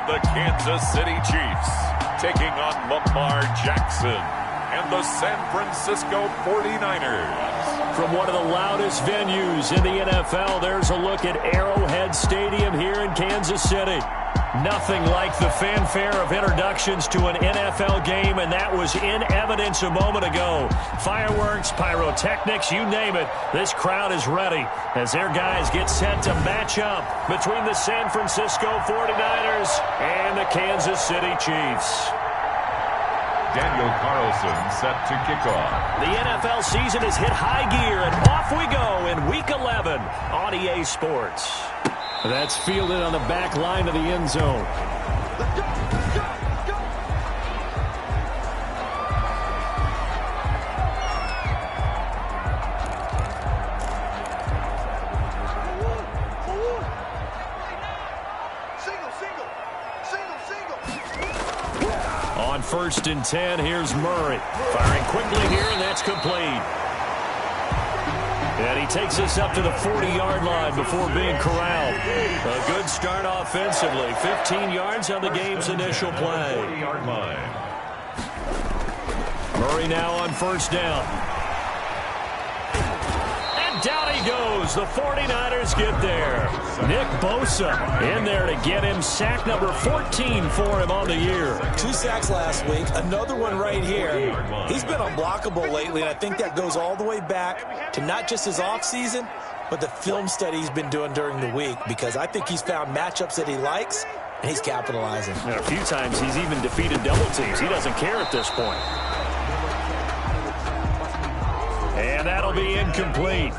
the Kansas City Chiefs taking on Lamar Jackson and the San Francisco 49ers. From one of the loudest venues in the NFL, there's a look at Arrowhead Stadium here in Kansas City. Nothing like the fanfare of introductions to an NFL game, and that was in evidence a moment ago. Fireworks, pyrotechnics, you name it. This crowd is ready as their guys get set to match up between the San Francisco 49ers and the Kansas City Chiefs. Daniel Carlson set to kick off. The NFL season has hit high gear, and off we go in Week 11 on EA Sports. That's fielded on the back line of the end zone. On 1st and 10, here's Murray. Firing quickly here, and that's complete. And he takes us up to the 40-yard line before being corralled. A good start offensively. 15 yards on the game's initial play. 40-yard line. Murray now on 1st down. And down he goes. The 49ers get there. Nick Bosa in there to get him sack number 14 for him on the year. 2 sacks last week. Another one right here. He's been unblockable lately, and I think that goes all the way back to not just his offseason, but the film study he's been doing during the week, because I think he's found matchups that he likes, and he's capitalizing. And a few times he's even defeated double teams. He doesn't care at this point. And that'll be incomplete.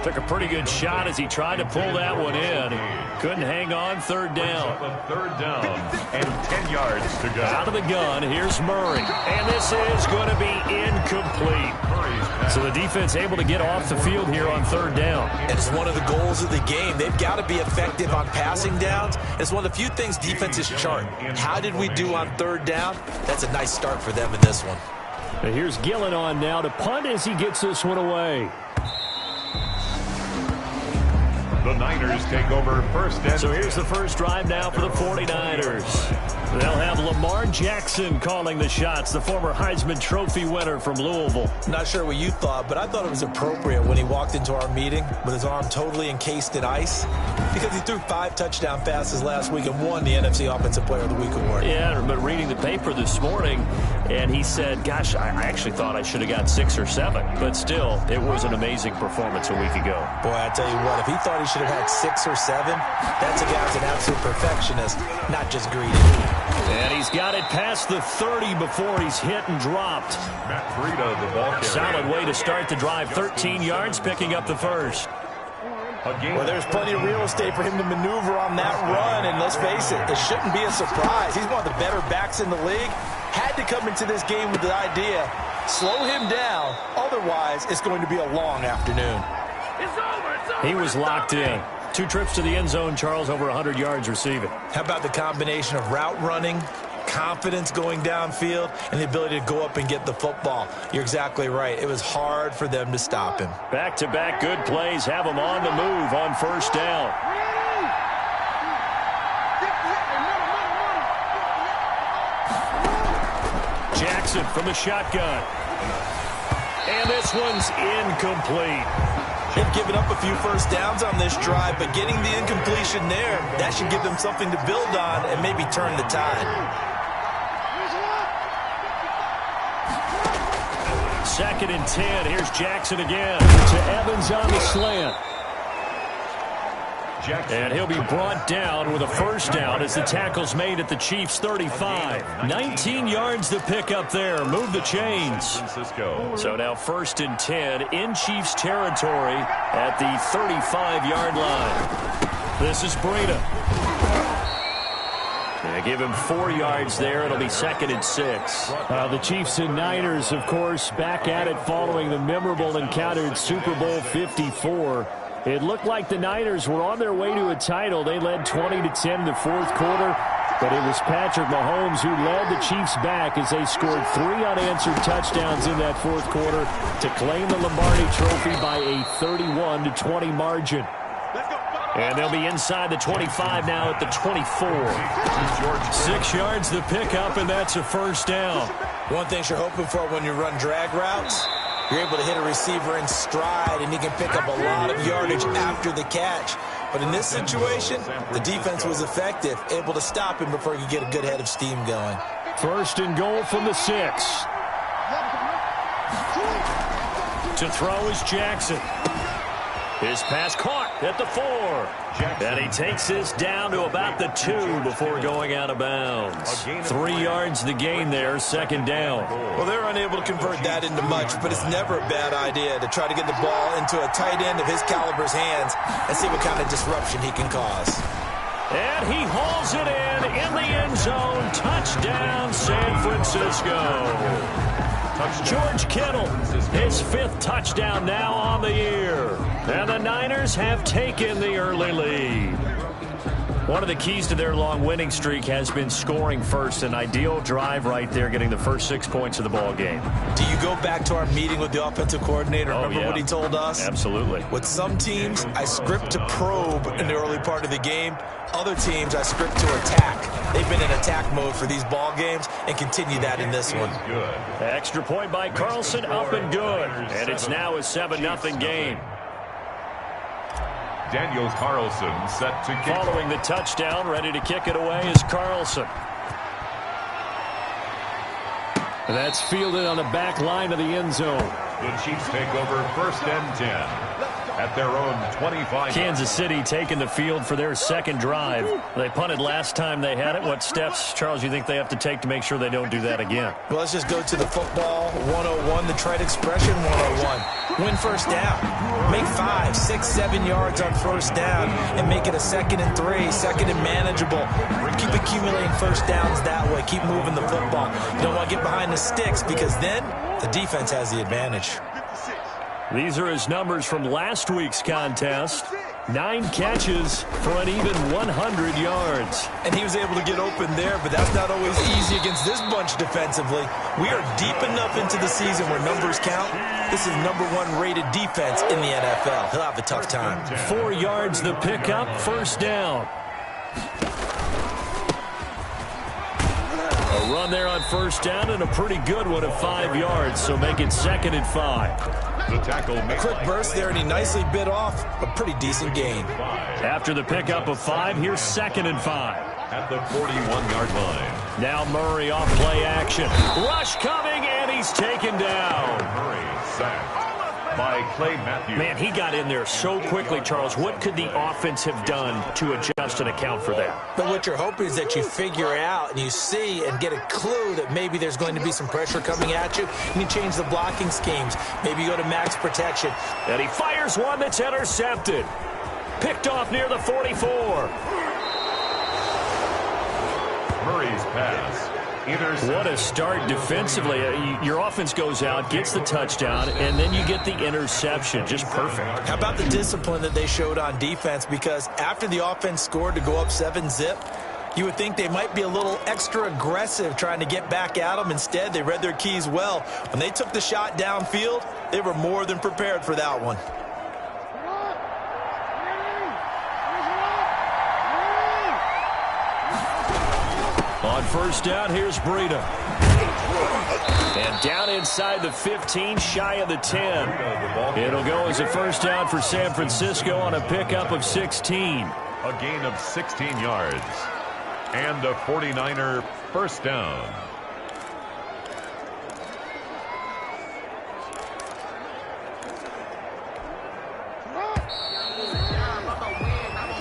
Took a pretty good shot as he tried to pull that one in. Couldn't hang on. 3rd down. 3rd down and 10 yards to go. Out of the gun, here's Murray. And this is going to be incomplete. So the defense able to get off the field here on 3rd down. And it's one of the goals of the game. They've got to be effective on passing downs. It's one of the few things defenses chart. How did we do on 3rd down? That's a nice start for them in this one. And here's Gillen on now to punt as he gets this one away. The Niners take over 1st and... So here's the first drive now for the 49ers. They'll have Lamar Jackson calling the shots, the former Heisman Trophy winner from Louisville. Not sure what you thought, but I thought it was appropriate when he walked into our meeting with his arm totally encased in ice, because he threw 5 touchdown passes last week and won the NFC Offensive Player of the Week award. Yeah, but reading the paper this morning, and he said, gosh, I actually thought I should have got 6 or 7. But still, it was an amazing performance a week ago. Boy, I tell you what, if he thought he should have had 6 or 7, that's a guy who's an absolute perfectionist, not just greedy. And he's got it past the 30 before he's hit and dropped. Matt Breida, the ball carrier. Solid way to start the drive. 13 yards, picking up the first. Well, there's plenty of real estate for him to maneuver on that run, and let's face it, it shouldn't be a surprise. He's one of the better backs in the league. Had to come into this game with the idea, slow him down, otherwise it's going to be a long afternoon. It's over. He was locked in. 2 trips to the end zone, Charles, over 100 yards receiving. How about the combination of route running, confidence going downfield, and the ability to go up and get the football? You're exactly right. It was hard for them to stop him. Back-to-back good plays have him on the move on 1st down. Jackson from the shotgun. And this one's incomplete. They've given up a few first downs on this drive, but getting the incompletion there, that should give them something to build on and maybe turn the tide. 2nd and 10. Here's Jackson again to Evans on the slant. And he'll be brought down with a 1st down as the tackle's made at the Chiefs' 35. 19 yards to pick up there. Move the chains. So now 1st and 10 in Chiefs territory at the 35-yard line. This is Breida. They give him 4 yards there. It'll be 2nd and 6. The Chiefs and Niners, of course, back at it following the memorable encounter in Super Bowl 54. It looked like the Niners were on their way to a title. They led 20-10 in the 4th quarter, but it was Patrick Mahomes who led the Chiefs back as they scored 3 unanswered touchdowns in that 4th quarter to claim the Lombardi Trophy by a 31-20 margin. Let's go. And they'll be inside the 25 now at the 24. 6 yards the pickup, and that's a first down. One thing you're hoping for when you run drag routes, you're able to hit a receiver in stride, and he can pick up a lot of yardage after the catch. But in this situation, the defense was effective, able to stop him before he could get a good head of steam going. First and goal from the 6. To throw is Jackson. His pass caught at the 4. And he takes this down to about the 2 before going out of bounds. 3 yards the gain there, second down. Well, they're unable to convert that into much, but it's never a bad idea to try to get the ball into a tight end of his caliber's hands and see what kind of disruption he can cause. And he hauls it in the end zone. Touchdown, San Francisco. George Kittle, his 5th touchdown now on the year. And the Niners have taken the early lead. One of the keys to their long winning streak has been scoring first. An ideal drive right there, getting the first 6 points of the ball game. Do you go back to our meeting with the offensive coordinator? Remember what he told us? Absolutely. With some teams, I script to probe in the early part of the game. Other teams, I script to attack. They've been in attack mode for these ball games and continue that in this one. Extra point by Carlson, up and good. And it's now a 7-0 game. Daniel Carlson set to kick. Following the touchdown, ready to kick it away is Carlson. And that's fielded on the back line of the end zone. The Chiefs take over first and 10 at their own 25. Kansas City taking the field for their second drive. They punted last time they had it. What steps, Charles, you think they have to take to make sure they don't do that again? Well, let's just go to the football 101, the trite expression 101. Win first down. Make 5, 6, 7 yards on first down and make it a 2nd and 3, 2nd and manageable. Keep accumulating first downs that way. Keep moving the football. You don't want to get behind the sticks because then the defense has the advantage. These are his numbers from last week's contest. 9 catches for an even 100 yards. And he was able to get open there, but that's not always easy against this bunch defensively. We are deep enough into the season where numbers count. This is #1 rated defense in the NFL. He'll have a tough time. 4 yards the pickup, first down. A run there on first down and a pretty good one at 5 yards, so make it 2nd and 5. The tackle a quick burst there, and he nicely bit off a pretty decent gain. After the pickup of 5, here's 2nd and 5. At the 41-yard line. Now Murray off play action. Rush coming, and he's taken down. Murray sacked by Clay Matthews. Man, he got in there so quickly, Charles. What could the offense have done to adjust and account for that? But what you're hoping is that you figure out and you see and get a clue that maybe there's going to be some pressure coming at you, and you change the blocking schemes. Maybe you go to max protection. And he fires one that's intercepted. Picked off near the 44. Murray's pass. What a start defensively. Your offense goes out, gets the touchdown, and then you get the interception. Just perfect. How about the discipline that they showed on defense? Because after the offense scored to go up 7-zip, you would think they might be a little extra aggressive trying to get back at them. Instead, they read their keys well. When they took the shot downfield, they were more than prepared for that one. On first down, here's Breida. And down inside the 15, shy of the 10. It'll go as a first down for San Francisco on a pickup of 16. A gain of 16 yards. And a 49er first down.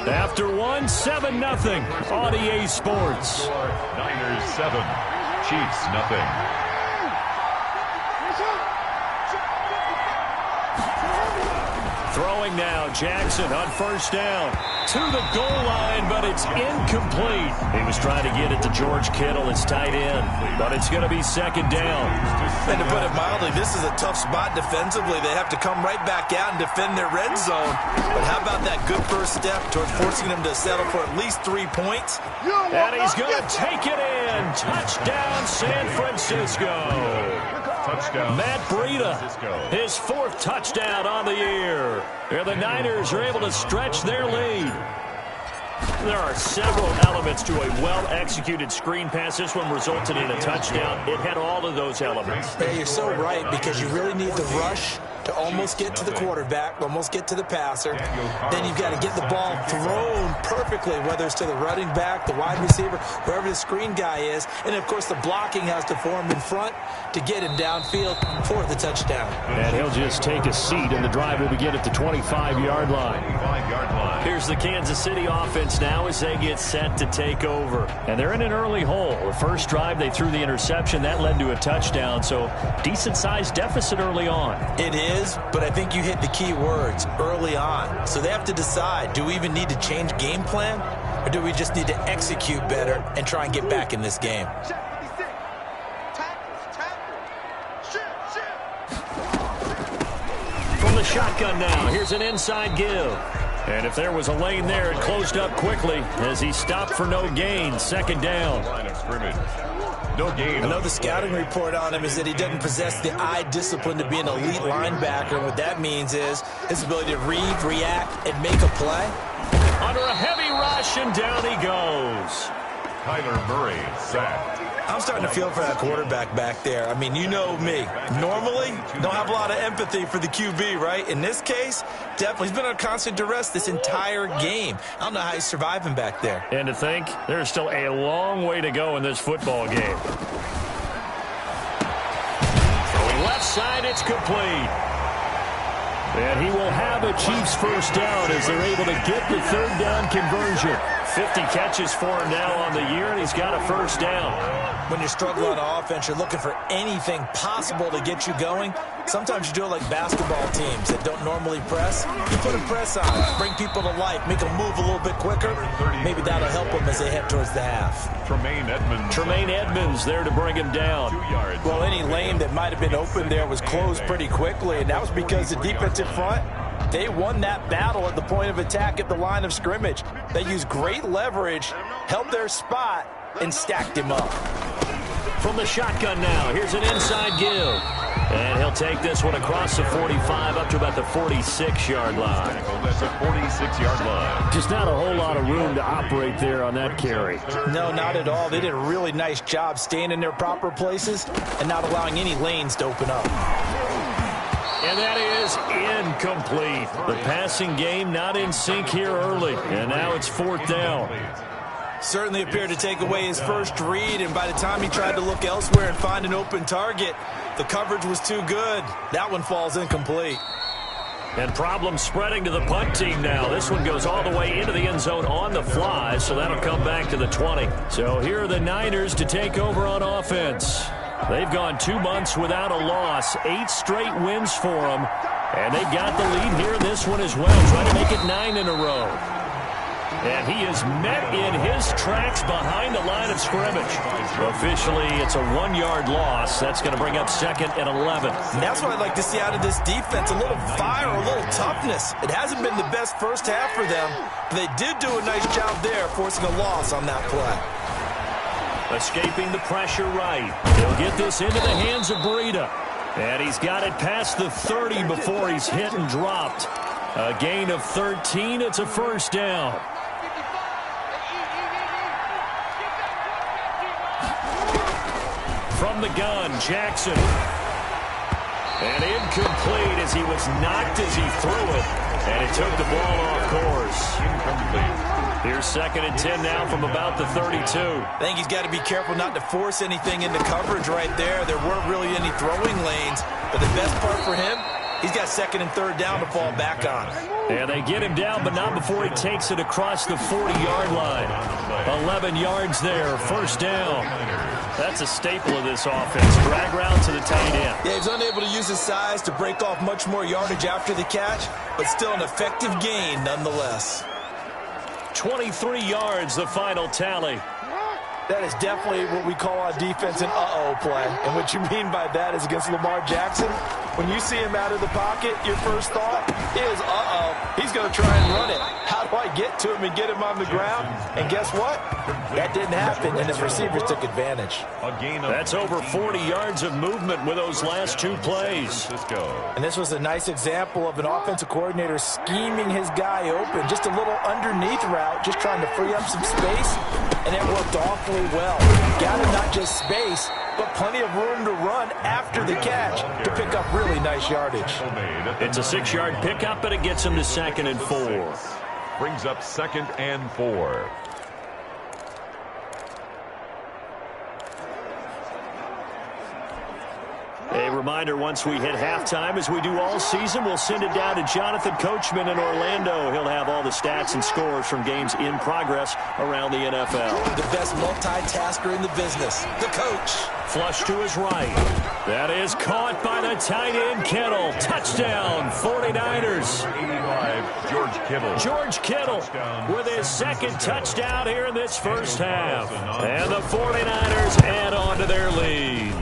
After 7-0 on EA Sports. Niners 7, Chiefs nothing. Throwing now, Jackson on first down. To the goal line, but it's incomplete. He was trying to get it to George Kittle, his tight end, but it's going to be second down. And to put it mildly, this is a tough spot defensively. They have to come right back out and defend their red zone. But how about that good first step towards forcing them to settle for at least 3 points? And he's going to take it in. Touchdown, San Francisco. Touchdown. Matt Breida, his 4th touchdown on the year. And the Niners are able to stretch their lead. There are several elements to a well-executed screen pass. This one resulted in a touchdown. It had all of those elements. Yeah, you're so right, because you really need the rush to almost get to the quarterback, almost get to the passer. Then you've got to get the ball thrown perfectly, whether it's to the running back, the wide receiver, whoever the screen guy is. And, of course, the blocking has to form in front to get him downfield for the touchdown. And he'll just take a seat, and the drive will begin at the 25-yard line. Here's the Kansas City offense now as they get set to take over. And they're in an early hole. The first drive, they threw the interception. That led to a touchdown, so decent-sized deficit early on. It is, but I think you hit the key words, early on. So they have to decide, do we even need to change game plan, or do we just need to execute better and try and get back in this game? From the shotgun now, here's an inside give. And if there was a lane there, it closed up quickly as he stopped for no gain. Second down. Line of scrimmage. No gain. I know the scouting report on him is that he doesn't possess the eye discipline to be an elite linebacker. And what that means is his ability to read, react, and make a play. Under a heavy rush, and down he goes. Kyler Murray sacked. I'm starting to feel for that quarterback back there. I mean, you know me. Normally, don't have a lot of empathy for the QB, right? In this case, definitely. He's been under constant duress this entire game. I don't know how he's surviving back there. And to think, there's still a long way to go in this football game. Throwing left side, it's complete. And he will have a Chiefs first down as they're able to get the third down conversion. 50 catches for him now on the year, and he's got a first down. When you struggle on offense, you're looking for anything possible to get you going. Sometimes you do it like basketball teams that don't normally press. You put a press on, bring people to life, make them move a little bit quicker. Maybe that'll help them as they head towards the half. Tremaine Edmonds there to bring him down. 2 yards. Well, any lane that might have been open there was closed pretty quickly, and that was because the defensive front, they won that battle at the point of attack at the line of scrimmage. They used great leverage, held their spot, and stacked him up. From the shotgun now, here's an inside give. And he'll take this one across the 45 up to about the 46-yard line. That's a 46-yard line. Just not a whole lot of room to operate there on that carry. No, not at all. They did a really nice job staying in their proper places and not allowing any lanes to open up. And that is incomplete. The passing game not in sync here early. And now it's fourth down. Certainly appeared to take away his first read, and by the time he tried to look elsewhere and find an open target, the coverage was too good. That one falls incomplete. And problems spreading to the punt team now. This one goes all the way into the end zone on the fly, so that'll come back to the 20. So here are the Niners to take over on offense. They've gone 2 months without a loss, 8 straight wins for them, and they've got the lead here in this one as well, trying to make it 9 in a row. And he is met in his tracks behind the line of scrimmage. Officially, it's a 1-yard loss. That's going to bring up second and 11. And that's what I'd like to see out of this defense, a little fire, a little toughness. It hasn't been the best first half for them, but they did do a nice job there, forcing a loss on that play. Escaping the pressure right. He'll get this into the hands of Breida. And he's got it past the 30 before he's hit and dropped. A gain of 13. It's a first down. From the gun, Jackson. And incomplete as he was knocked as he threw it. And it took the ball off course. Incomplete. Here's second and 10 now from about the 32. I think he's got to be careful not to force anything into coverage right there. There weren't really any throwing lanes. But the best part for him, he's got second and third down to fall back on. And they get him down, but not before he takes it across the 40-yard line. 11 yards there, first down. That's a staple of this offense. Drag route to the tight end. Yeah, he's unable to use his size to break off much more yardage after the catch, but still an effective gain nonetheless. 23 yards, the final tally. That is definitely what we call on defense an uh-oh play. And what you mean by that is against Lamar Jackson, when you see him out of the pocket, your first thought is, uh-oh, he's going to try and run it. How do I get to him and get him on the ground? And guess what? That didn't happen, and his receivers took advantage. That's over 40 yards of movement with those last two plays. And this was a nice example of an offensive coordinator scheming his guy open. Just a little underneath route, just trying to free up some space, and it worked awfully well. Got him not just space, but plenty of room to run after the catch to pick up really nice yardage. It's a 6-yard pickup, but it gets him to 2nd and 4. Brings up 2nd and 4. A reminder, once we hit halftime, as we do all season, we'll send it down to Jonathan Coachman in Orlando. He'll have all the stats and scores from games in progress around the NFL. The best multitasker in the business, the coach. Flush to his right. That is caught by the tight end, Kittle. Touchdown, 49ers. 85, George Kittle. George Kittle with his 2nd touchdown here in this first half. And the 49ers add on to their lead.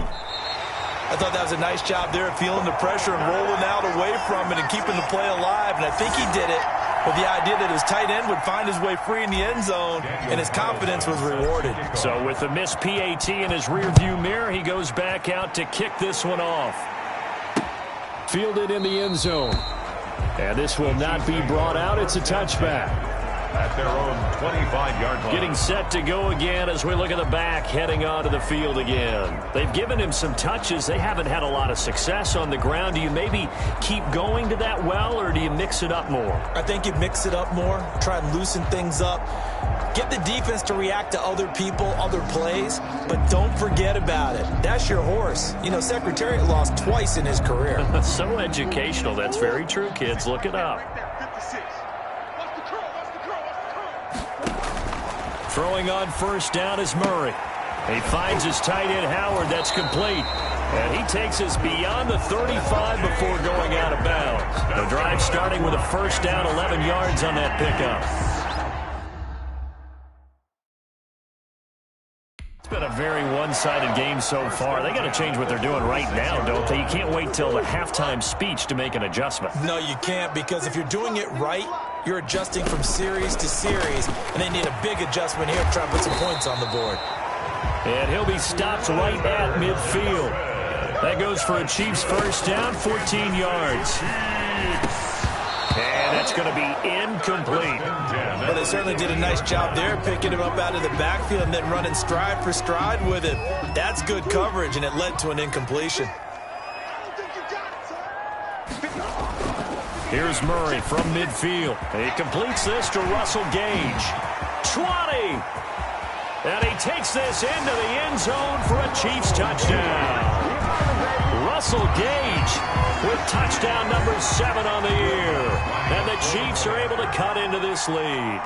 I thought that was a nice job there, feeling the pressure and rolling out away from it and keeping the play alive. And I think he did it with the idea that his tight end would find his way free in the end zone, and his confidence was rewarded. So with the missed PAT in his rearview mirror, he goes back out to kick this one off. Fielded in the end zone. And this will not be brought out. It's a touchback. At their own 25-yard line. Getting set to go again as we look at the back, heading onto the field again. They've given him some touches. They haven't had a lot of success on the ground. Do you maybe keep going to that well, or do you mix it up more? I think you mix it up more, try and loosen things up. Get the defense to react to other people, other plays, but don't forget about it. That's your horse. You know, Secretariat lost twice in his career. So educational. That's very true, kids. Look it up. Throwing on first down is Murray. He finds his tight end, Howard. That's complete. And he takes us beyond the 35 before going out of bounds. The drive starting with a first down, 11 yards on that pickup. It's been a very one-sided game so far. They got to change what they're doing right now, don't they? You can't wait till the halftime speech to make an adjustment. No, you can't, because if you're doing it right, you're adjusting from series to series, and they need a big adjustment here to try to put some points on the board. And he'll be stopped right at midfield. That goes for a Chiefs first down, 14 yards. And that's going to be incomplete. Well, they certainly did a nice job there, picking him up out of the backfield and then running stride for stride with him. That's good coverage, and it led to an incompletion. Here's Murray from midfield. He completes this to Russell Gage. 20! And he takes this into the end zone for a Chiefs touchdown. Russell Gage with touchdown number 7 on the year. And the Chiefs are able to cut into this lead.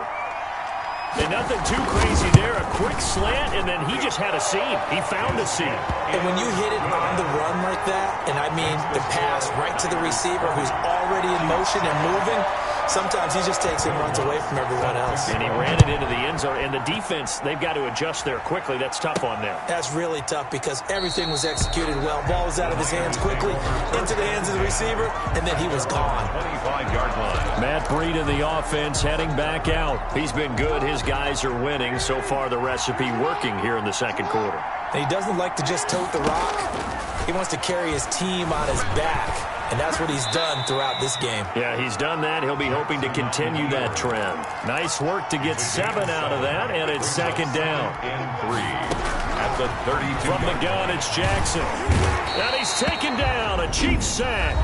And nothing too crazy there. A quick slant, and then he just had a seam. He found a seam. And when you hit it on the run like that, and I mean the pass right to the receiver who's already in motion and moving, sometimes he just takes and runs away from everyone else. And he ran it into the end zone. And the defense, they've got to adjust there quickly. That's tough on them. That's really tough because everything was executed well. Ball was out of his hands quickly, into the hands of the receiver, and then he was gone. 25-yard line. Matt Breed in the offense heading back out. He's been good. His guys are winning. So far, the recipe working here in the second quarter. And he doesn't like to just tote the rock. He wants to carry his team on his back. And that's what he's done throughout this game. Yeah, he's done that. He'll be hoping to continue that trend. Nice work to get 7 out of that, and it's second down. And 3 at the 32. From the gun, it's Jackson. And he's taken down. A Chiefs sack.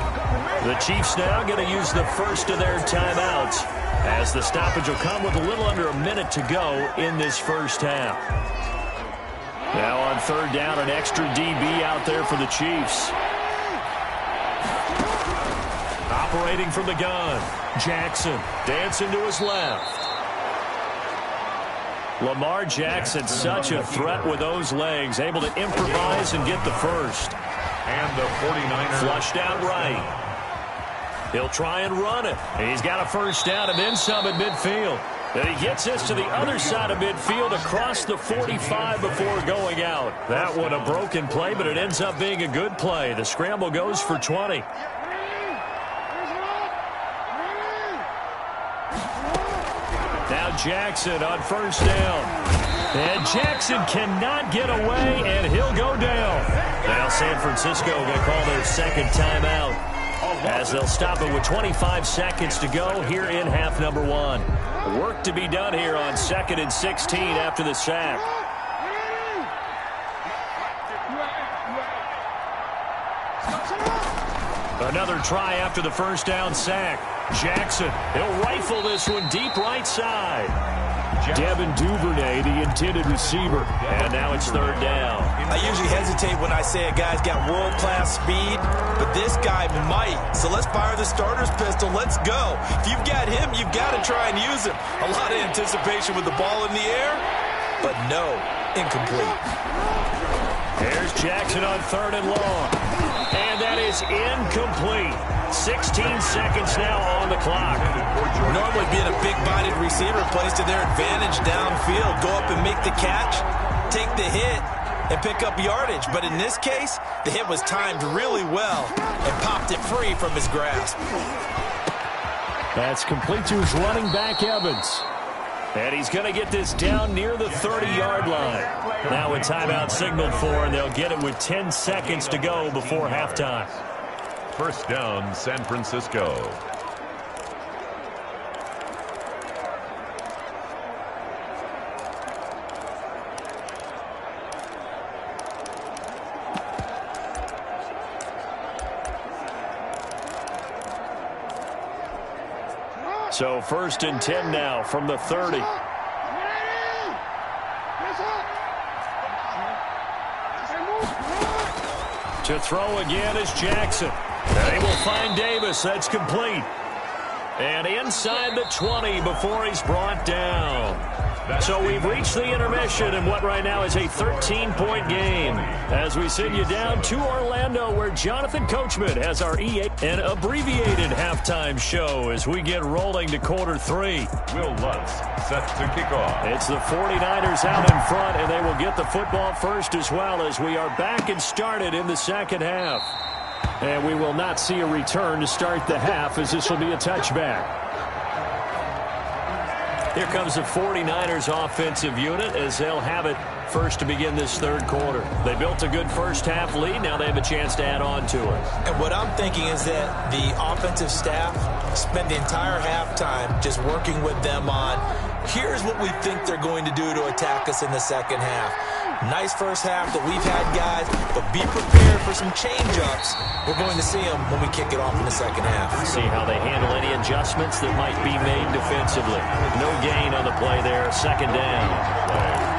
The Chiefs now going to use the first of their timeouts, as the stoppage will come with a little under a minute to go in this first half. Now on third down, an extra DB out there for the Chiefs. Operating from the gun, Jackson dancing to his left. Lamar Jackson, such a threat with those legs, able to improvise and get the first. And the 49ers flushed out right. He'll try and run it. He's got a first down and then some at midfield. And he gets this to the other side of midfield across the 45 before going out. That one a broken play, but it ends up being a good play. The scramble goes for 20. Now Jackson on first down. And Jackson cannot get away, and he'll go down. Now San Francisco going to call their second timeout, as they'll stop it with 25 seconds to go here in half number one. Work to be done here on 2nd and 16 after the sack. Another try after the first down sack. Jackson, he'll rifle this one deep right side. Devin Duvernay, the intended receiver. And now it's third down. I usually hesitate when I say a guy's got world-class speed, but this guy might. So let's fire the starter's pistol. Let's go. If you've got him, you've got to try and use him. A lot of anticipation with the ball in the air, but no, incomplete. Here's Jackson on third and long. And that is incomplete. 16 seconds now on the clock. Normally being a big-bodied receiver plays to their advantage downfield. Go up and make the catch, take the hit, and pick up yardage. But in this case, the hit was timed really well and popped it free from his grasp. That's complete to his running back, Evans. And he's going to get this down near the 30-yard line. Now a timeout signaled for, and they'll get it with 10 seconds to go before halftime. First down, San Francisco. So 1st and 10 now from the 30. To throw again is Jackson. They will find Davis. That's complete. And inside the 20 before he's brought down. So we've reached the intermission in what right now is a 13-point game, as we send you down to Orlando, where Jonathan Coachman has our EA, an abbreviated halftime show as we get rolling to quarter 3. Will Lutz set to kick off. It's the 49ers out in front, and they will get the football first as well, as we are back and started in the second half. And we will not see a return to start the half, as this will be a touchback. Here comes the 49ers offensive unit as they'll have it first to begin this third quarter. They built a good first half lead. Now they have a chance to add on to it. And what I'm thinking is that the offensive staff spent the entire halftime just working with them on, here's what we think they're going to do to attack us in the second half. Nice first half that we've had, guys, but be prepared for some change-ups. We're going to see them when we kick it off in the second half. See how they handle any adjustments that might be made defensively. No gain on the play there. Second down.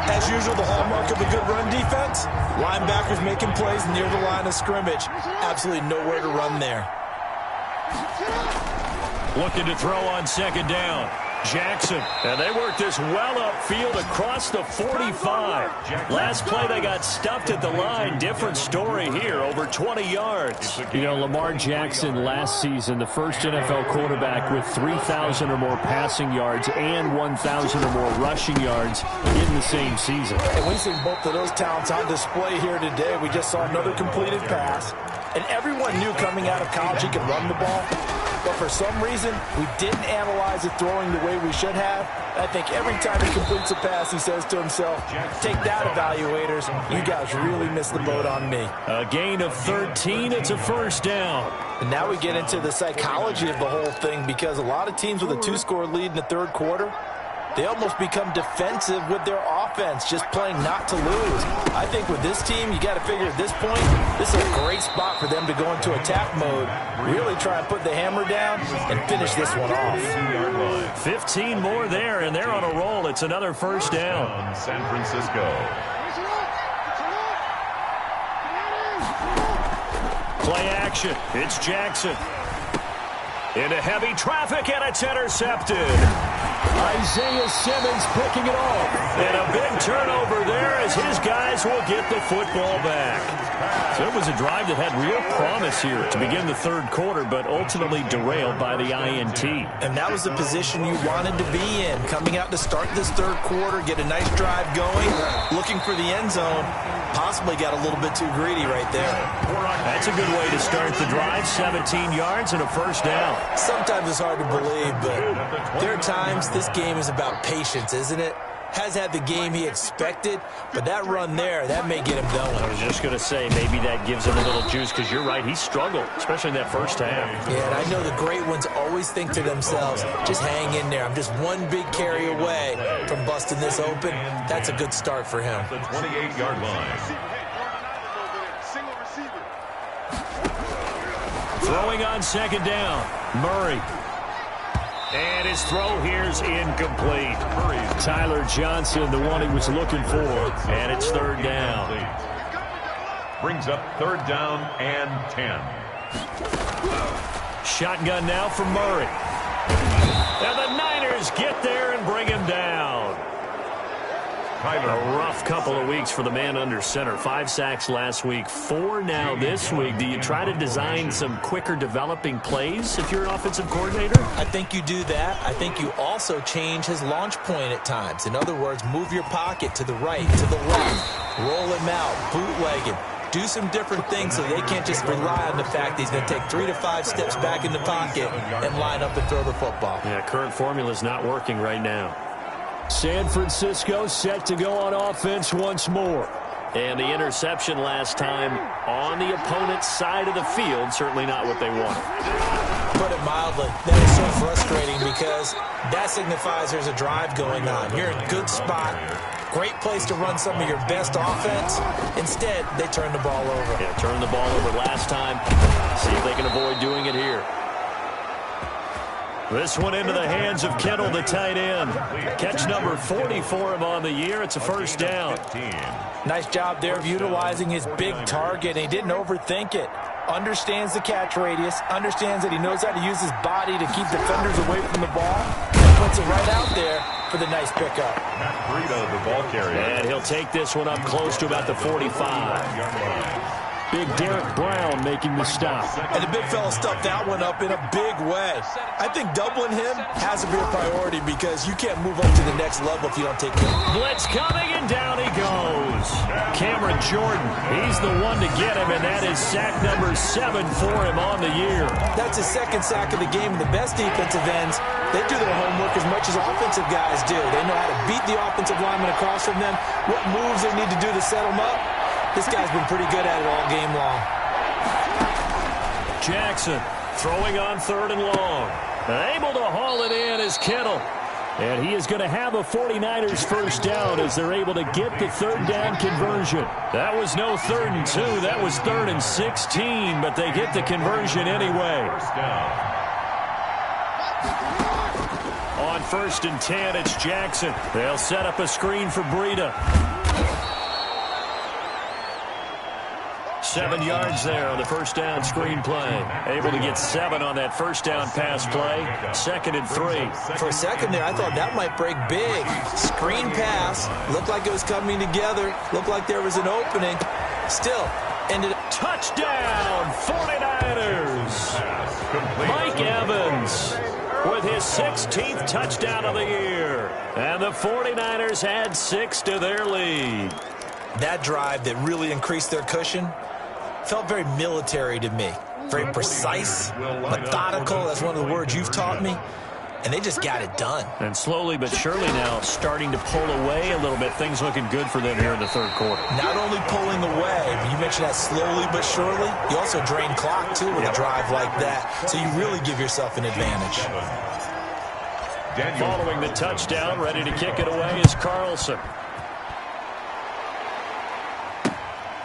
As usual, the hallmark of a good run defense, linebackers making plays near the line of scrimmage. Absolutely nowhere to run there. Looking to throw on second down. Jackson, and they work this well upfield across the 45. Last play they got stuffed at the line. Different story here, over 20 yards. You know, Lamar Jackson last season, the first NFL quarterback with 3,000 or more passing yards and 1,000 or more rushing yards in the same season. And we see both of those talents on display here today. We just saw another completed pass, and everyone knew coming out of college he could run the ball. But for some reason, we didn't analyze it throwing the way we should have. I think every time he completes a pass, he says to himself, take that, evaluators. You guys really missed the boat on me. A gain of 13. It's a first down. And now we get into the psychology of the whole thing, because a lot of teams with a 2-score lead in the third quarter, they almost become defensive with their offense, just playing not to lose. I think with this team, you got to figure at this point, this is a great spot for them to go into attack mode, really try and put the hammer down and finish this one off. 15 more there, and they're on a roll. It's another first down. San Francisco. Play action. It's Jackson. Into heavy traffic, and it's intercepted. Isaiah Simmons picking it off. And a big turnover there as his guys will get the football back. So it was a drive that had real promise here to begin the third quarter, but ultimately derailed by the INT. And that was the position you wanted to be in. Coming out to start this third quarter, get a nice drive going, looking for the end zone. Possibly got a little bit too greedy right there. That's a good way to start the drive. 17 yards and a first down. Sometimes it's hard to believe, but there are times this game is about patience, isn't it? Has had the game he expected, but that run there, that may get him going. I was just going to say, maybe that gives him a little juice, because you're right, he struggled, especially in that first half. Yeah, and I know the great ones always think to themselves, just hang in there. I'm just one big carry away from busting this open. That's a good start for him. The 28-yard line. Throwing on second down, Murray. And his throw here's incomplete. Tyler Johnson, the one he was looking for. And it's third down. Brings up third down and 10. Shotgun now for Murray. And the Niners get there and bring him down. A rough couple of weeks for the man under center. 5 sacks last week, 4 now this week. Do you try to design some quicker developing plays if you're an offensive coordinator? I think you do that. I think you also change his launch point at times. In other words, move your pocket to the right, to the left, roll him out, bootleg him. Do some different things so they can't just rely on the fact that he's going to take 3 to 5 steps back in the pocket and line up and throw the football. Yeah, current formula is not working right now. San Francisco set to go on offense once more. And the interception last time on the opponent's side of the field, certainly not what they wanted. Put it mildly, that is so frustrating because that signifies there's a drive going on. You're in a good spot, great place to run some of your best offense. Instead, they turn the ball over. Yeah, turned the ball over last time. See if they can avoid doing it here. This one into the hands of Kittle, the tight end. Catch number 40 for him on the year. It's a first down. Nice job there of utilizing his big target. He didn't overthink it. Understands the catch radius. Understands that he knows how to use his body to keep defenders away from the ball. And puts it right out there for the nice pickup. Burrito, the ball carrier. And he'll take this one up close to about the 45. Big Derek Brown making the stop. And the big fella stuffed that one up in a big way. I think doubling him has to be a priority because you can't move up to the next level if you don't take care. Blitz coming, and down he goes. Cameron Jordan, he's the one to get him, and that is sack number 7 for him on the year. That's his second sack of the game. The best defensive ends, they do their homework as much as offensive guys do. They know how to beat the offensive lineman across from them, what moves they need to do to set them up. This guy's been pretty good at it all game long. Jackson throwing on third and long. Able to haul it in is Kittle. And he is going to have a 49ers first down as they're able to get the third down conversion. That was no 3rd and 2. That was 3rd and 16, but they get the conversion anyway. On 1st and 10, it's Jackson. They'll set up a screen for Breida. 7 yards there on the first down screen play. Able to get 7 on that first down pass play. 2nd and 3. For a second there, I thought that might break big. Screen pass. Looked like it was coming together. Looked like there was an opening. Still ended up. Touchdown, 49ers. Mike Evans with his 16th touchdown of the year. And the 49ers add 6 to their lead. That drive that really increased their cushion felt very military to me. Very precise, methodical. That's one of the words you've taught me. And they just got it done. And slowly but surely now starting to pull away a little bit. Things looking good for them here in the third quarter. Not only pulling away, but you mentioned that slowly but surely. You also drain clock, too, with a drive like that. So you really give yourself an advantage. Following the touchdown, ready to kick it away is Carlson.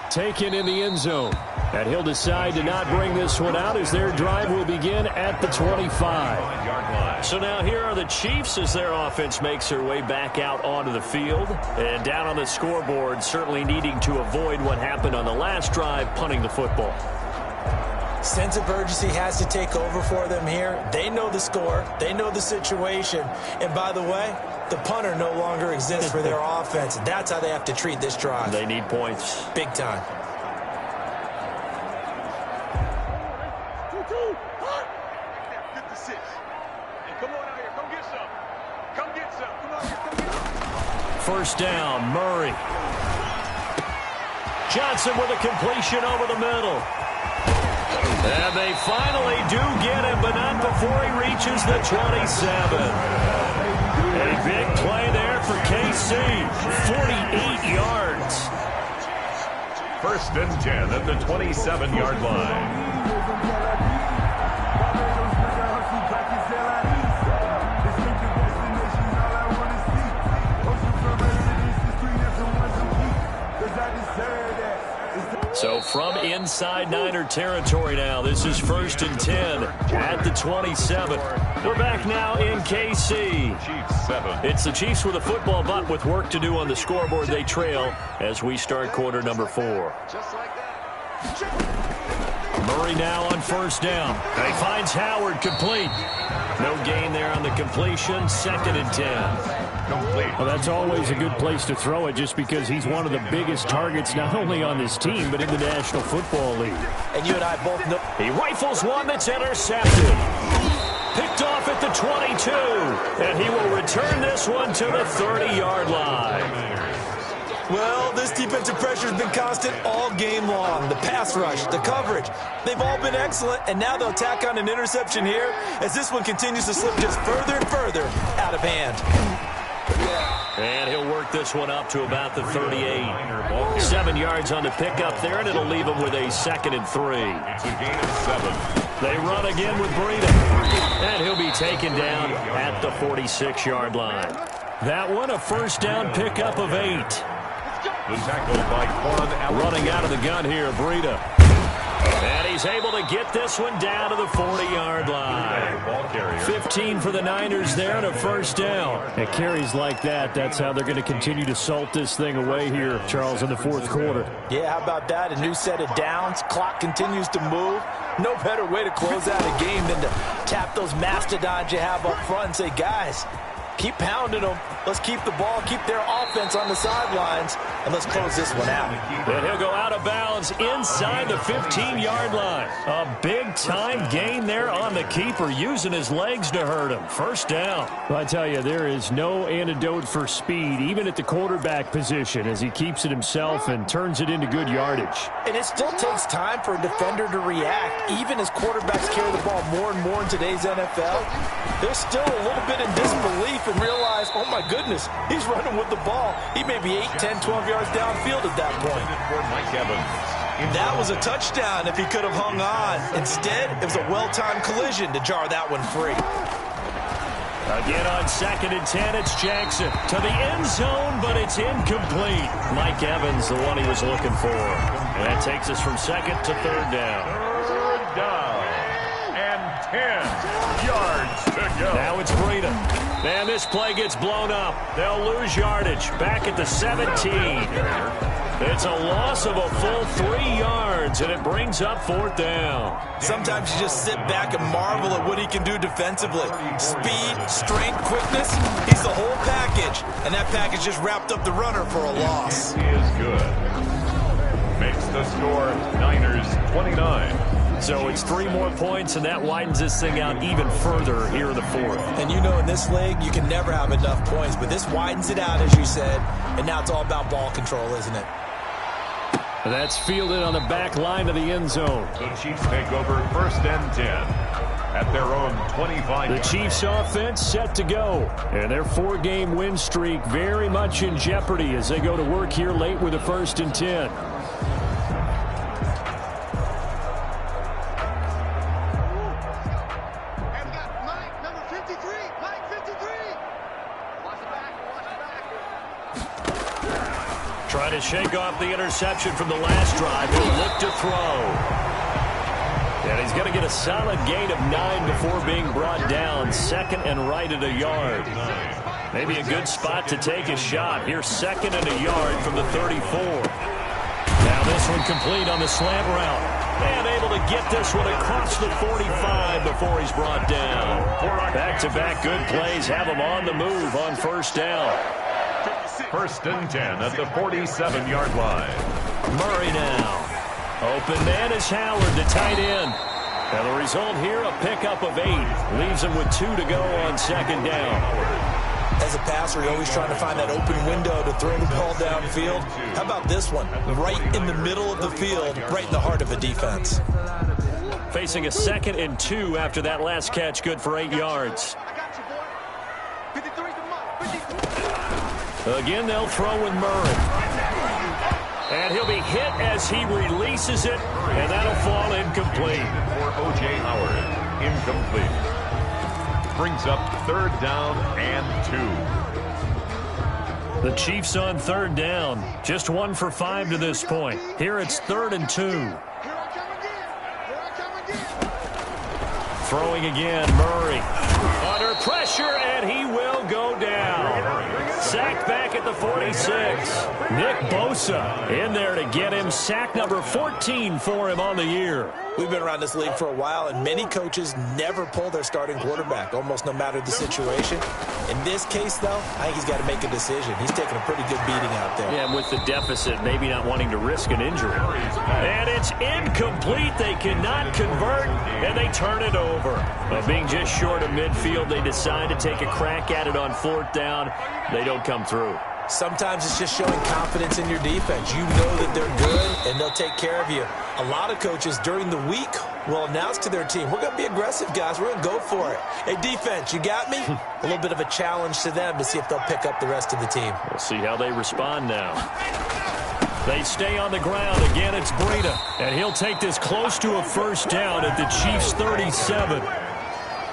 Taken in the end zone. And he'll decide to not bring this one out as their drive will begin at the 25. So now here are the Chiefs as their offense makes their way back out onto the field. And down on the scoreboard, certainly needing to avoid what happened on the last drive, punting the football. Sense of urgency has to take over for them here. They know the score. They know the situation. And by the way, the punter no longer exists for their offense. That's how they have to treat this drive. They need points. Big time. Get the 6. And come on out here. Come get some. Come get some. Come on here. Come get some. First down, Murray. Johnson with a completion over the middle. And they finally do get him, but not before he reaches the 27. A big play there for KC. 48 yards. First and 10 at the 27-yard line. So from inside Niner territory now, this is first and 10 at the 27. We're back now in KC. Chiefs 7. It's the Chiefs with a football, but with work to do on the scoreboard. They trail as we start quarter number 4. Murray now on first down. He finds Howard complete. No gain there on the completion. Second and 10. Complete. Well, that's always a good place to throw it just because he's one of the biggest targets not only on this team but in the National Football League. And you and I both know. He rifles one that's intercepted. Picked off at the 22. And he will return this one to the 30-yard line. Well, this defensive pressure has been constant all game long. The pass rush, the coverage, they've all been excellent, and now they'll tack on an interception here as this one continues to slip just further and further out of hand. And he'll work this one up to about the 38. 7 yards on the pickup there, and it'll leave him with a second and 3. It's a gain of 7. They run again with Breida. And he'll be taken down at the 46-yard line. That one a first down pickup of 8. The tackle by Quan Allen. Running out of the gun here, Breida. And he's able to get this one down to the 40-yard line. 15 for the Niners there and a first down. At carries like that, that's how they're going to continue to salt this thing away here, Charles, in the fourth quarter. Yeah, how about that? A new set of downs. Clock continues to move. No better way to close out a game than to tap those mastodons you have up front and say, guys, keep pounding them. Let's keep the ball, keep their offense on the sidelines, and let's close this one out. And he'll go out of bounds inside the 15-yard line. A big-time gain there on the keeper, using his legs to hurt him. First down. Well, I tell you, there is no antidote for speed, even at the quarterback position, as he keeps it himself and turns it into good yardage. And it still takes time for a defender to react, even as quarterbacks carry the ball more and more in today's NFL. They're still a little bit in disbelief and realize, oh my goodness, he's running with the ball. He may be 8, 10, 12 yards downfield at that point. For Mike Evans. That was a touchdown if he could have hung on. Instead, it was a well-timed collision to jar that one free. Again on second and 10, it's Jackson to the end zone, but it's incomplete. Mike Evans, the one he was looking for. And that takes us from second to third down. Third down. And 10 yards to go. Now it's Breida. And this play gets blown up. They'll lose yardage. Back at the 17. It's a loss of a full 3 yards, and it brings up fourth down. Sometimes you just sit back and marvel at what he can do defensively. Speed, strength, quickness, he's the whole package. And that package just wrapped up the runner for a loss. He is good. Makes the score Niners 29. So it's 3 more points, and that widens this thing out even further here in the fourth. And you know in this league, you can never have enough points, but this widens it out, as you said, and now it's all about ball control, isn't it? That's fielded on the back line of the end zone. The Chiefs take over first and 10 at their own 25. The Chiefs offense set to go, and their 4-game win streak very much in jeopardy as they go to work here late with a first and 10. Trying to shake off the interception from the last drive. He'll look to throw. And he's going to get a solid gain of 9 before being brought down. Second and right at a yard. Maybe a good spot to take a shot. Here's second and a yard from the 34. Now this one complete on the slant route. And able to get this one across the 45 before he's brought down. Back-to-back good plays have him on the move on first down. 1st and 10 at the 47-yard line. Murray now. Open man is Howard, the tight end. And the result here, a pickup of 8. Leaves him with 2 to go on 2nd down. As a passer, you're always trying to find that open window to throw the ball downfield. How about this one? Right in the middle of the field, right in the heart of a defense. Facing a 2nd and 2 after that last catch, good for 8 yards. Again, they'll throw with Murray. And he'll be hit as he releases it, and that'll fall incomplete. For O.J. Howard, incomplete. Brings up 3rd down and 2. The Chiefs on 3rd down. Just 1 for 5 to this point. Here it's 3rd and 2. Throwing again, Murray. Under pressure, and he will go down. Sacked back at the 46. Nick Bosa in there to get him. Sack number 14 for him on the year. We've been around this league for a while, and many coaches never pull their starting quarterback, almost no matter the situation. In this case, though, I think he's got to make a decision. He's taking a pretty good beating out there. Yeah, with the deficit, maybe not wanting to risk an injury. And it's incomplete. They cannot convert, and they turn it over. But being just short of midfield, they decide to take a crack at it on 4th down. They don't come through. Sometimes it's just showing confidence in your defense. You know that they're good, and they'll take care of you. A lot of coaches during the week will announce to their team, we're going to be aggressive, guys. We're going to go for it. Hey, defense, you got me? A little bit of a challenge to them to see if they'll pick up the rest of the team. We'll see how they respond now. They stay on the ground. Again, it's Breida, and he'll take this close to a 1st down at the Chiefs' 37.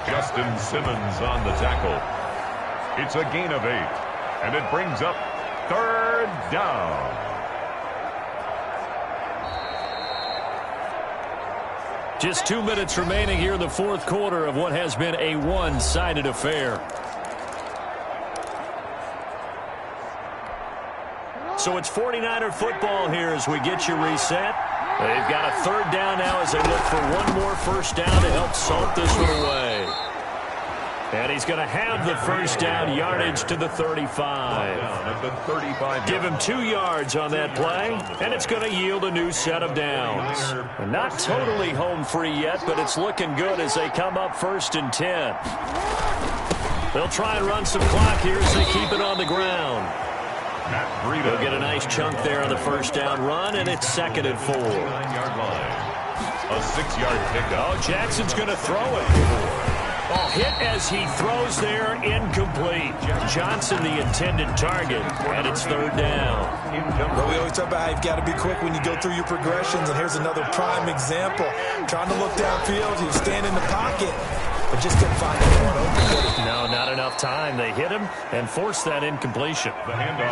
Justin Simmons on the tackle. It's a gain of 8. And it brings up 3rd down. Just 2 minutes remaining here in the 4th quarter of what has been a one-sided affair. So it's 49er football here as we get you reset. They've got a 3rd down now as they look for one more 1st down to help salt this one away. And he's going to have the 1st down, yardage to the 35. Give him 2 yards on that play, and it's going to yield a new set of downs. And not totally home free yet, but it's looking good as they come up 1st and 10. They'll try and run some clock here as they keep it on the ground. They'll get a nice chunk there on the 1st down run, and it's 2nd and 4. A 6-yard pickup. Oh, Jackson's going to throw it. Oh, hit as he throws there, incomplete. Johnson, the intended target, and it's 3rd down. Well, we always talk about how you've got to be quick when you go through your progressions, and here's another prime example. Trying to look downfield, he was standing in the pocket, but just couldn't find anyone open. No, not enough time. They hit him and forced that incompletion.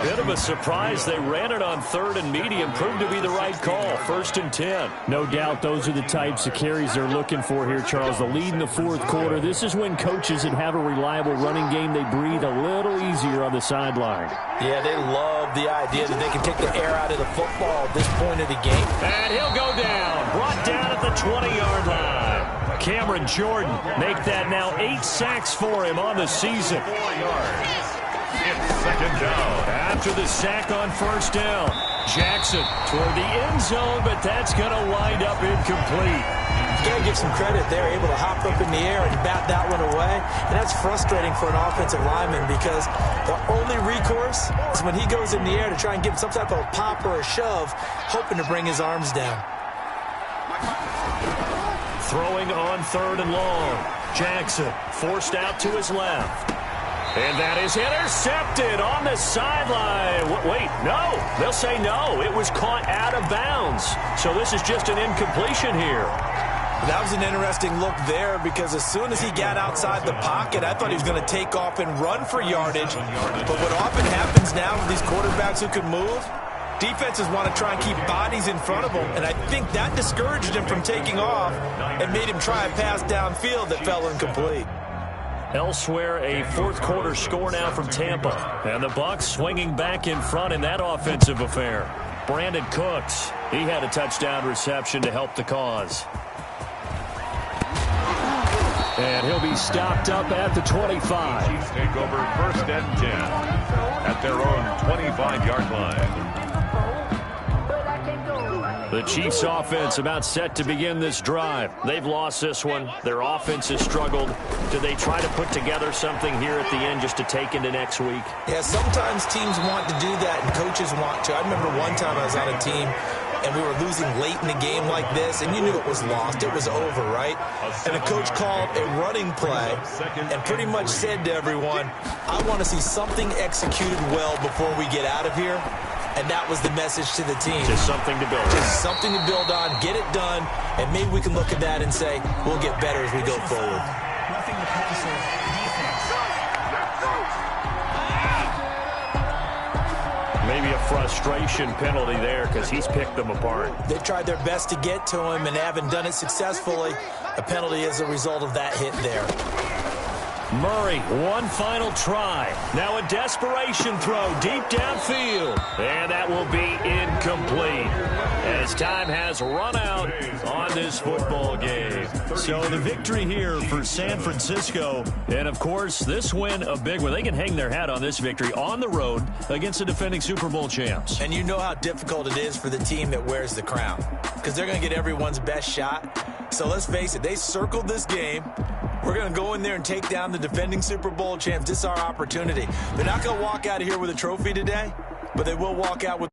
Bit of a surprise. They ran it on 3rd and medium. Proved to be the right call. 1st and 10. No doubt those are the types of carries they're looking for here, Charles. The lead in the 4th quarter. This is when coaches that have a reliable running game, they breathe a little easier on the sideline. Yeah, they love the idea that they can take the air out of the football at this point of the game. And he'll go down. Brought down at the 20-yard line. Cameron Jordan make that now 8 sacks for him on the season. 4 yards. It's 2nd down. After the sack on 1st down, Jackson toward the end zone, but that's going to wind up incomplete. You got to give some credit. They're able to hop up in the air and bat that one away. And that's frustrating for an offensive lineman because the only recourse is when he goes in the air to try and give some type of pop or a shove, hoping to bring his arms down. Throwing on 3rd and long. Jackson forced out to his left. And that is intercepted on the sideline. Wait, no. They'll say no. It was caught out of bounds. So this is just an incompletion here. That was an interesting look there because as soon as he got outside the pocket, I thought he was going to take off and run for yardage. But what often happens now with these quarterbacks who can move, defenses want to try and keep bodies in front of him, and I think that discouraged him from taking off and made him try a pass downfield that fell incomplete. Elsewhere, a 4th quarter score now from Tampa. And the Bucs swinging back in front in that offensive affair. Brandon Cooks. He had a touchdown reception to help the cause. And he'll be stopped up at the 25. Chiefs take over 1st and 10 at their own 25-yard line. The Chiefs offense about set to begin this drive. They've lost this one. Their offense has struggled. Do they try to put together something here at the end just to take into next week? Yeah, sometimes teams want to do that and coaches want to. I remember one time I was on a team and we were losing late in a game like this, and you knew it was lost. It was over, right? And the coach called a running play and pretty much said to everyone, I want to see something executed well before we get out of here. And that was the message to the team. Just something to build on. Just something to build on, get it done, and maybe we can look at that and say, we'll get better as we go forward. Roughing the passer defense. Maybe a frustration penalty there because he's picked them apart. They tried their best to get to him and haven't done it successfully. A penalty is a result of that hit there. Murray, one final try. Now a desperation throw deep downfield. And that will be incomplete as time has run out on this football game. So the victory here for San Francisco. And, of course, this win a big one. They can hang their hat on this victory on the road against the defending Super Bowl champs. And you know how difficult it is for the team that wears the crown because they're going to get everyone's best shot. So let's face it, they circled this game. We're going to go in there and take down the defending Super Bowl champs. This is our opportunity. They're not going to walk out of here with a trophy today, but they will walk out with